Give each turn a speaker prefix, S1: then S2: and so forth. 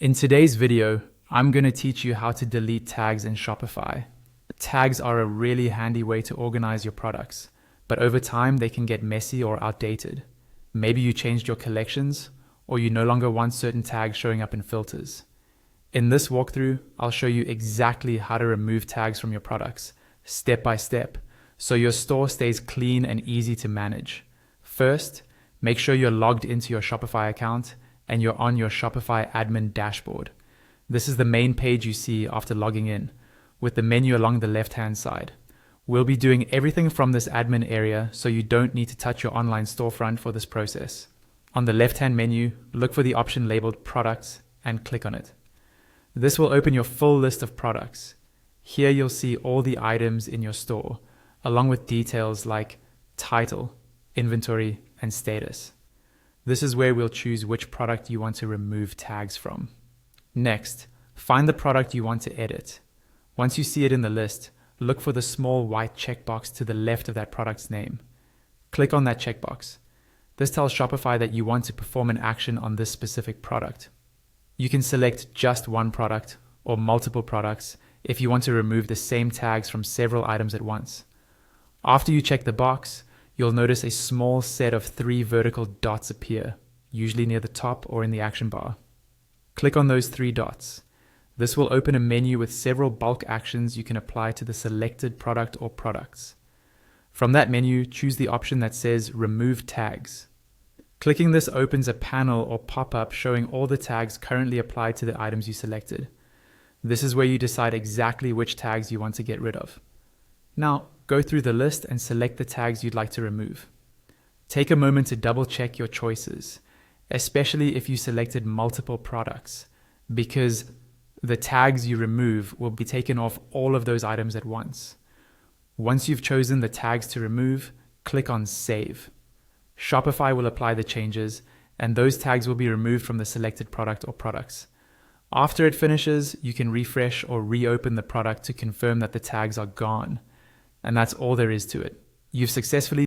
S1: In today's video, I'm going to teach you how to delete tags in Shopify. Tags are a really handy way to organize your products, but over time they can get messy or outdated. Maybe you changed your collections, or you no longer want certain tags showing up in filters. In this walkthrough, I'll show you exactly how to remove tags from your products, step by step, so your store stays clean and easy to manage. First, make sure you're logged into your Shopify account and you're on your Shopify admin dashboard. This is the main page you see after logging in, with the menu along the left-hand side. We'll be doing everything from this admin area, so you don't need to touch your online storefront for this process. On the left-hand menu, look for the option labeled Products and click on it. This will open your full list of products. Here you'll see all the items in your store, along with details like title, inventory, and status. This is where we'll choose which product you want to remove tags from. Next, find the product you want to edit. Once you see it in the list, look for the small white checkbox to the left of that product's name. Click on that checkbox. This tells Shopify that you want to perform an action on this specific product. You can select just one product or multiple products if you want to remove the same tags from several items at once. After you check the box, you'll notice a small set of 3 vertical dots appear, usually near the top or in the action bar. Click on those 3 dots. This will open a menu with several bulk actions you can apply to the selected product or products. From that menu, choose the option that says Remove Tags. Clicking this opens a panel or pop-up showing all the tags currently applied to the items you selected. This is where you decide exactly which tags you want to get rid of. Now, go through the list and select the tags you'd like to remove. Take a moment to double check your choices, especially if you selected multiple products, because the tags you remove will be taken off all of those items at once. Once you've chosen the tags to remove, click on Save. Shopify will apply the changes, and those tags will be removed from the selected product or products. After it finishes, you can refresh or reopen the product to confirm that the tags are gone. And that's all there is to it. You've successfully